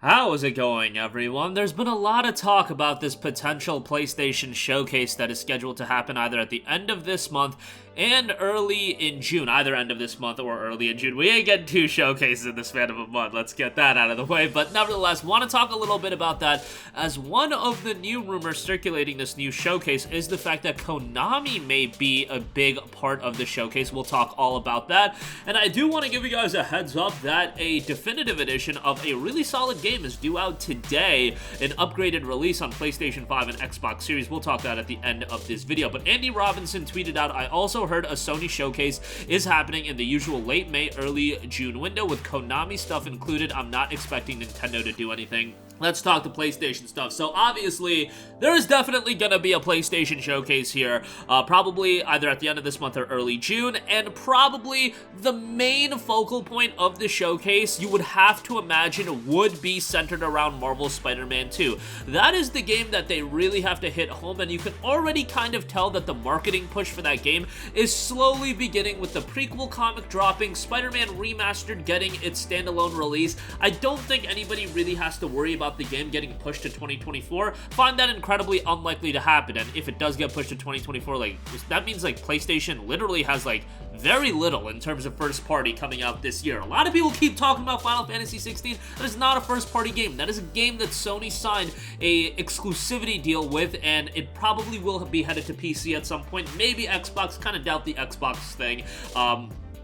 How is it going, everyone? There's been a lot of talk about this potential PlayStation showcase that is scheduled to happen either at the end of this month and early in June. Either end of this month or early in June. We ain't getting two showcases in the span of a month. Let's get that out of the way. But nevertheless, want to talk a little bit about that, as one of the new rumors circulating this new showcase is the fact that Konami may be a big part of the showcase. We'll talk all about that. And I do want to give you guys a heads up that a definitive edition of a really solid game is due out today, an upgraded release on PlayStation 5 and Xbox Series. We'll talk that at the end of this video. But Andy Robinson tweeted out, I also heard a Sony showcase is happening in the usual late May, early June window with Konami stuff included. I'm not expecting Nintendo to do anything. Let's talk the PlayStation stuff. So obviously, there is definitely going to be a PlayStation showcase here, probably either at the end of this month or early June, and probably the main focal point of the showcase, you would have to imagine, would be centered around Marvel's Spider-Man 2. That is the game that they really have to hit home, and you can already kind of tell that the marketing push for that game is slowly beginning with the prequel comic dropping, Spider-Man Remastered getting its standalone release. I don't think anybody really has to worry about the game getting pushed to 2024. Find that incredibly unlikely to happen, and if it does get pushed to 2024, like, that means like PlayStation literally has like very little in terms of first party coming out this year. A lot of people keep talking about Final Fantasy 16. That is not a first party game. That is a game that Sony signed a exclusivity deal with, and it probably will be headed to PC at some point, maybe Xbox. Kind of doubt the Xbox thing,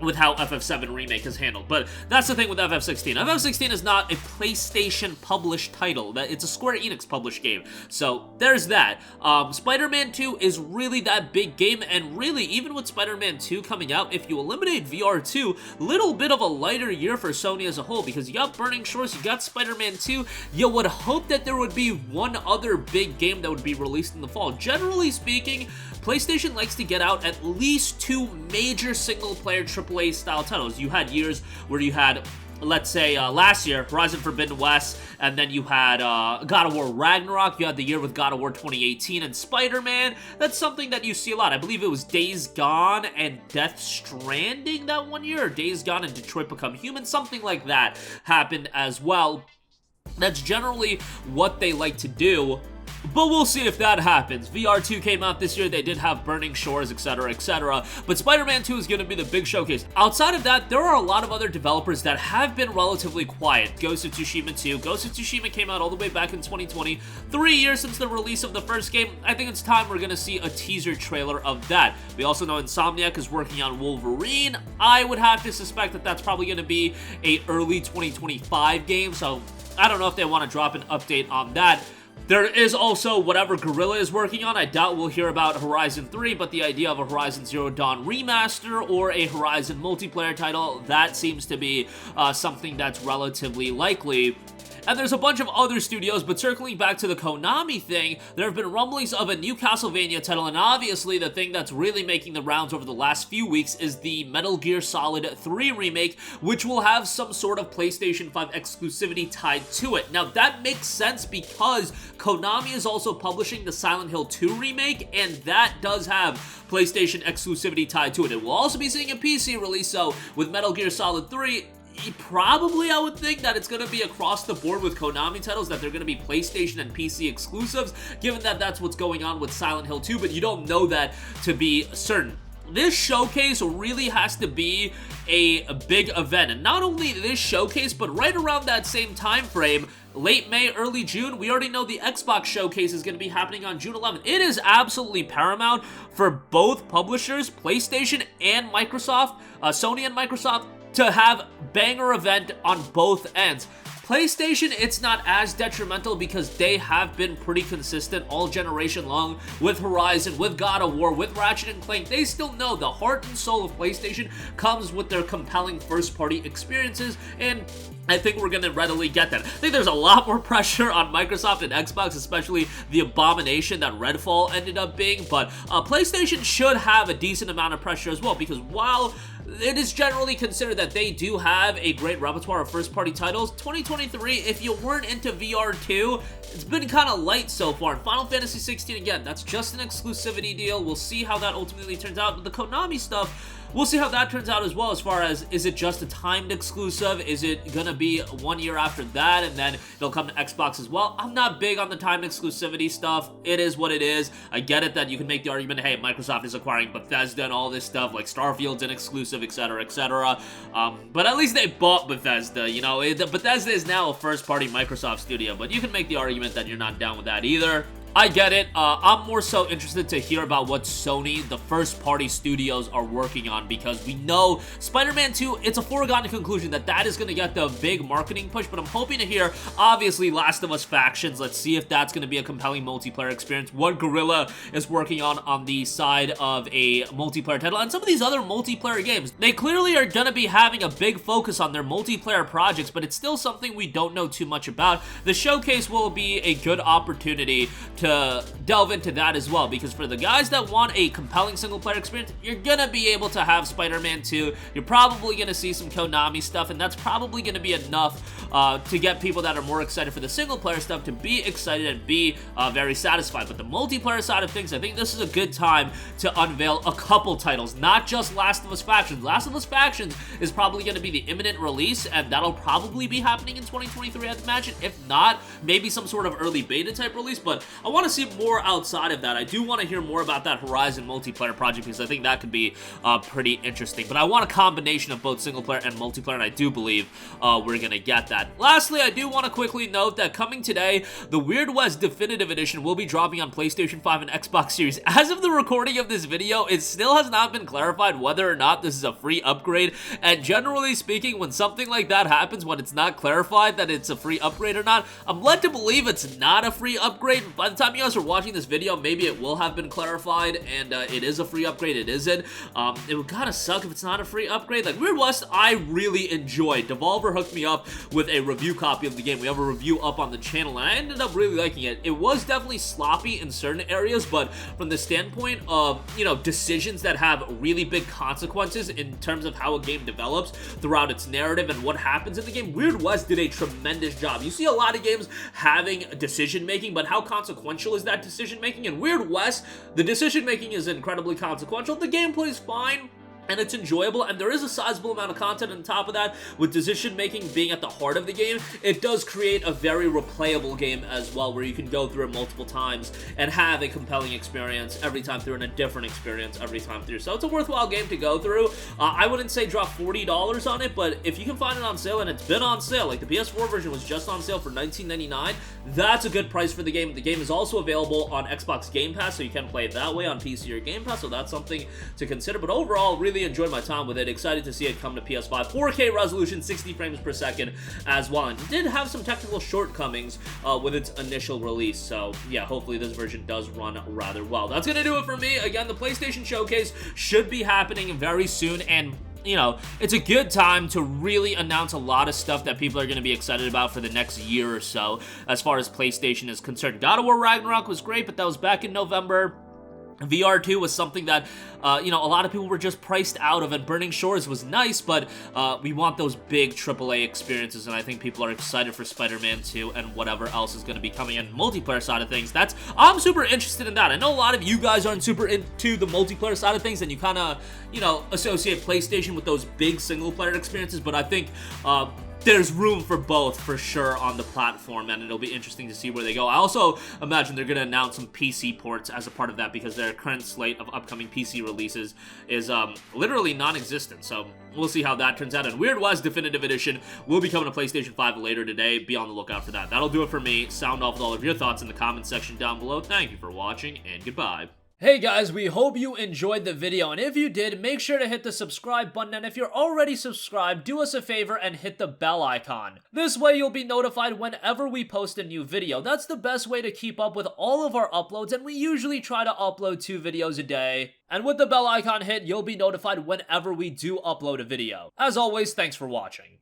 with how FF7 Remake is handled. But that's the thing with FF16. FF16 is not a PlayStation published title. It's a Square Enix published game. So there's that. Spider-Man 2 is really that big game, and really, even with Spider-Man 2 coming out, if you eliminate VR2, little bit of a lighter year for Sony as a whole, because you got Burning Shores, you got Spider-Man 2, you would hope that there would be one other big game that would be released in the fall. Generally speaking, PlayStation likes to get out at least two major single-player AAA style titles. You had years where you had, let's say, last year, Horizon Forbidden West, and then you had God of War Ragnarok. You had the year with God of War 2018 and Spider-Man. That's something that you see a lot. I believe it was Days Gone and Death Stranding that one year, or Days Gone and Detroit Become Human. Something like that happened as well. That's generally what they like to do. But we'll see if that happens. VR2 came out this year, they did have Burning Shores, etc., etc. But Spider-Man 2 is going to be the big showcase. Outside of that, there are a lot of other developers that have been relatively quiet. Ghost of Tsushima 2. Ghost of Tsushima came out all the way back in 2020. 3 years since the release of the first game. I think it's time we're going to see a teaser trailer of that. We also know Insomniac is working on Wolverine. I would have to suspect that that's probably going to be a early 2025 game, so I don't know if they want to drop an update on that. There is also whatever Guerrilla is working on. I doubt we'll hear about Horizon 3, but the idea of a Horizon Zero Dawn remaster or a Horizon multiplayer title, that seems to be something that's relatively likely. And there's a bunch of other studios, but circling back to the Konami thing, there have been rumblings of a new Castlevania title, and obviously the thing that's really making the rounds over the last few weeks is the Metal Gear Solid 3 remake, which will have some sort of PlayStation 5 exclusivity tied to it. Now, that makes sense because Konami is also publishing the Silent Hill 2 remake, and that does have PlayStation exclusivity tied to it. It will also be seeing a PC release, so with Metal Gear Solid 3, probably I would think that it's going to be across the board with Konami titles, that they're going to be PlayStation and PC exclusives, given that that's what's going on with Silent Hill 2, but you don't know that to be certain. This showcase really has to be a big event, and not only this showcase, but right around that same time frame, late May, early June, we already know the Xbox showcase is going to be happening on June 11th. It is absolutely paramount for both publishers, PlayStation and Microsoft, Sony and Microsoft, to have banger event on both ends. PlayStation, it's not as detrimental because they have been pretty consistent all generation long with Horizon, with God of War, with Ratchet & Clank. They still know the heart and soul of PlayStation comes with their compelling first-party experiences, and I think we're going to readily get that. I think there's a lot more pressure on Microsoft and Xbox, especially the abomination that Redfall ended up being, but PlayStation should have a decent amount of pressure as well, because while it is generally considered that they do have a great repertoire of first-party titles, 2023, if you weren't into VR2, it's been kind of light so far. Final Fantasy 16, again, that's just an exclusivity deal. We'll see how that ultimately turns out, but the Konami stuff, we'll see how that turns out as well, as far as, is it just a timed exclusive? Is it gonna be 1 year after that, and then they'll come to Xbox as well? I'm not big on the timed exclusivity stuff. It is what it is. I get it that you can make the argument, hey, Microsoft is acquiring Bethesda and all this stuff, like Starfield's an exclusive, etc., etc. But at least they bought Bethesda, you know? Bethesda is now a first-party Microsoft studio, but you can make the argument that you're not down with that either. I get it. I'm more so interested to hear about what Sony, the first-party studios, are working on, because we know Spider-Man 2, it's a foregone conclusion that that is going to get the big marketing push, but I'm hoping to hear, obviously, Last of Us Factions. Let's see if that's going to be a compelling multiplayer experience. What Guerrilla is working on the side of a multiplayer title, and some of these other multiplayer games. They clearly are going to be having a big focus on their multiplayer projects, but it's still something we don't know too much about. The showcase will be a good opportunity to delve into that as well, because for the guys that want a compelling single-player experience, you're gonna be able to have Spider-Man 2, you're probably gonna see some Konami stuff, and that's probably gonna be enough to get people that are more excited for the single-player stuff to be excited and be very satisfied. But the multiplayer side of things, I think this is a good time to unveil a couple titles, not just Last of Us Factions. Last of Us Factions is probably gonna be the imminent release, and that'll probably be happening in 2023, I'd imagine. If not, maybe some sort of early beta type release, but I want to see more outside of that. I do want to hear more about that Horizon multiplayer project, because I think that could be pretty interesting. But I want a combination of both single player and multiplayer, and I do believe we're going to get that. Lastly, I do want to quickly note that coming today, the Weird West Definitive Edition will be dropping on PlayStation 5 and Xbox Series. As of the recording of this video, it still has not been clarified whether or not this is a free upgrade, and generally speaking, when something like that happens, when it's not clarified that it's a free upgrade or not, I'm led to believe it's not a free upgrade. By the time you guys are watching this video, maybe it will have been clarified, and it is a free upgrade. It isn't. It would kind of suck if it's not a free upgrade. Like, Weird West, I really enjoyed. Devolver hooked me up with a review copy of the game. We have a review up on the channel, and I ended up really liking it. It was definitely sloppy in certain areas, but from the standpoint of, you know, decisions that have really big consequences in terms of how a game develops throughout its narrative and what happens in the game, Weird West did a tremendous job. You see a lot of games having decision-making, but how consequential is that decision-making? In Weird West, the decision-making is incredibly consequential. The gameplay is fine, and it's enjoyable, and there is a sizable amount of content on top of that. With decision-making being at the heart of the game, it does create a very replayable game as well, where you can go through it multiple times and have a compelling experience every time through, and a different experience every time through. So it's a worthwhile game to go through. I wouldn't say drop $40 on it, but if you can find it on sale, and it's been on sale, like the PS4 version was just on sale for $19.99, that's a good price for the game. The game is also available on Xbox Game Pass, so you can play it that way on PC or Game Pass, so that's something to consider. But overall, really enjoyed my time with it. Excited to see it come to PS5. 4K resolution, 60 frames per second as well. And it did have some technical shortcomings with its initial release. So yeah, hopefully this version does run rather well. That's going to do it for me. Again, the PlayStation Showcase should be happening very soon, and you know, it's a good time to really announce a lot of stuff that people are going to be excited about for the next year or so as far as PlayStation is concerned. God of War Ragnarok was great, but that was back in November. VR2 was something that, you know, a lot of people were just priced out of, and Burning Shores was nice, but we want those big AAA experiences, and I think people are excited for Spider-Man 2 and whatever else is going to be coming in. Multiplayer side of things, I'm super interested in that. I know a lot of you guys aren't super into the multiplayer side of things, and you kind of, you know, associate PlayStation with those big single-player experiences, but I think there's room for both for sure on the platform, and it'll be interesting to see where they go. I also imagine they're going to announce some PC ports as a part of that, because their current slate of upcoming PC releases is literally non-existent, so we'll see how that turns out. And Weird West Definitive Edition will be coming to PlayStation 5 later today. Be on the lookout for that. That'll do it for me. Sound off with all of your thoughts in the comments section down below. Thank you for watching, and goodbye. Hey guys, we hope you enjoyed the video, and if you did, make sure to hit the subscribe button, and if you're already subscribed, do us a favor and hit the bell icon. This way you'll be notified whenever we post a new video. That's the best way to keep up with all of our uploads, and we usually try to upload 2 videos a day. And with the bell icon hit, you'll be notified whenever we do upload a video. As always, thanks for watching.